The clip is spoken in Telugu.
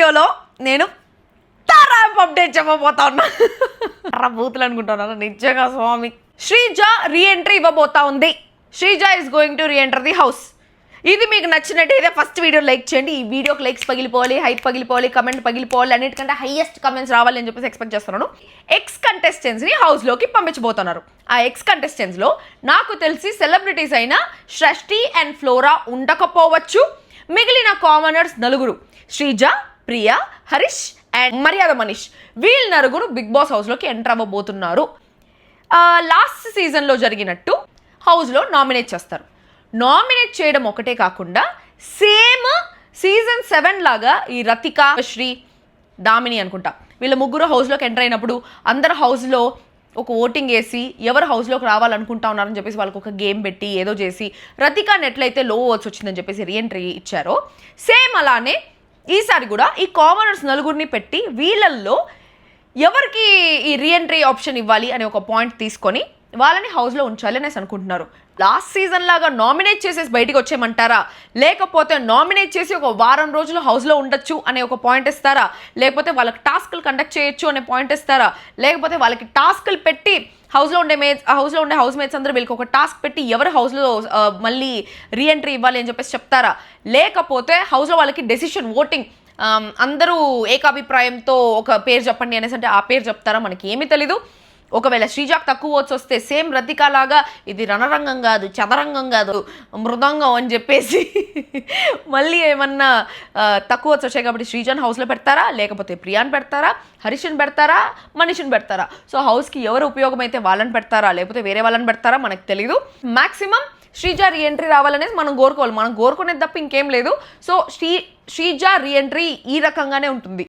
వీడియోలో నేను తారాపు అప్డేట్ చెప్పబోతా ఉన్నా. బూతులు అనుకుంటున్నాను నిజంగా స్వామి. శ్రీజ రీఎంట్రీ ఇవ్వబోతా ఉంది. Sreeja is going to re-enter the house. ఇది మీకు నచ్చినట్టయితే ఫస్ట్ వీడియో లైక్ చేయండి. ఈ వీడియోకి లైక్స్ పగిలిపోవాలి, హైప్ పగిలిపోవాలి, కమెంట్ పగిలిపోవాలి, అన్నిటికంటే హైయెస్ట్ కమెంట్స్ రావాలి అని చెప్పేసి ఎక్స్పెక్ట్ చేస్తున్నాను. ఎక్స్ కంటెస్టెంట్స్ని హౌస్లోకి పంపించబోతున్నారు. ఆ ఎక్స్ కంటెస్టెంట్స్లో నాకు తెలిసి సెలబ్రిటీస్ అయిన సృష్టి అండ్ ఫ్లోరా ఉండకపోవచ్చు. మిగిలిన కామనర్స్ నలుగురు, శ్రీజ, ప్రియా, హరీష్ అండ్ మర్యాద మనీష్, వీళ్ళు నలుగురు బిగ్ బాస్ హౌస్లోకి ఎంటర్ అవ్వబోతున్నారు. లాస్ట్ సీజన్లో జరిగినట్టు హౌస్లో నామినేట్ చేస్తారు. నామినేట్ చేయడం ఒకటే కాకుండా సేమ్ సీజన్ 7 లాగా ఈ రతిక, శ్రీ, దామిని అనుకుంటా, వీళ్ళ ముగ్గురు హౌస్లోకి ఎంటర్ అయినప్పుడు అందరు హౌస్లో ఒక ఓటింగ్ వేసి ఎవరు హౌస్లోకి రావాలనుకుంటా ఉన్నారని చెప్పేసి వాళ్ళకి ఒక గేమ్ పెట్టి ఏదో చేసి రతికాని ఎట్లయితే లో ఓట్స్ వచ్చిందని చెప్పేసి రీఎంట్రీ ఇచ్చారో సేమ్ అలానే ఈసారి కూడా ఈ కామనర్స్ నలుగురిని పెట్టి వీళ్ళల్లో ఎవరికి ఈ రీఎంట్రీ ఆప్షన్ ఇవ్వాలి అనే ఒక పాయింట్ తీసుకొని వాళ్ళని హౌస్లో ఉంచాలి అనేసి అనుకుంటున్నారు. లాస్ట్ సీజన్ లాగా నామినేట్ చేసేసి బయటికి వచ్చేయమంటారా, లేకపోతే నామినేట్ చేసి ఒక వారం రోజులు హౌస్లో ఉండొచ్చు అనే ఒక పాయింట్ ఇస్తారా, లేకపోతే వాళ్ళకి టాస్క్లు కండక్ట్ చేయొచ్చు అనే పాయింట్ ఇస్తారా, లేకపోతే వాళ్ళకి టాస్క్లు పెట్టి హౌస్లో ఉండే హౌస్ మేట్స్ అందరూ వీళ్ళకి ఒక టాస్క్ పెట్టి ఎవరు హౌస్లో మళ్ళీ రీఎంట్రీ ఇవ్వాలి అని చెప్పేసి చెప్తారా, లేకపోతే హౌస్లో వాళ్ళకి డెసిషన్ ఓటింగ్ అందరూ ఏకాభిప్రాయంతో ఒక పేరు చెప్పండి అనేసి అంటే ఆ పేరు చెప్తారా, మనకి ఏమీ తెలీదు. ఒకవేళ శ్రీజాకు తక్కువ ఓట్స్ వస్తే సేమ్ రతిక లాగా ఇది రణరంగం కాదు, చదరంగం కాదు, మృదంగం అని చెప్పేసి మళ్ళీ ఏమన్నా తక్కువ ఓట్స్ వచ్చాయి కాబట్టి శ్రీజాన్ హౌస్లో పెడతారా, లేకపోతే ప్రియాన్ పెడతారా, హరీష్ని పెడతారా, మనీష్ని పెడతారా. సో హౌస్కి ఎవరు ఉపయోగమైతే వాళ్ళని పెడతారా, లేకపోతే వేరే వాళ్ళని పెడతారా మనకు తెలీదు. మ్యాక్సిమం శ్రీజ రీఎంట్రీ రావాలనేది మనం కోరుకోవాలి. మనం కోరుకునేది తప్ప ఇంకేం లేదు. సో శ్రీజ రీఎంట్రీ ఈ రకంగానే ఉంటుంది.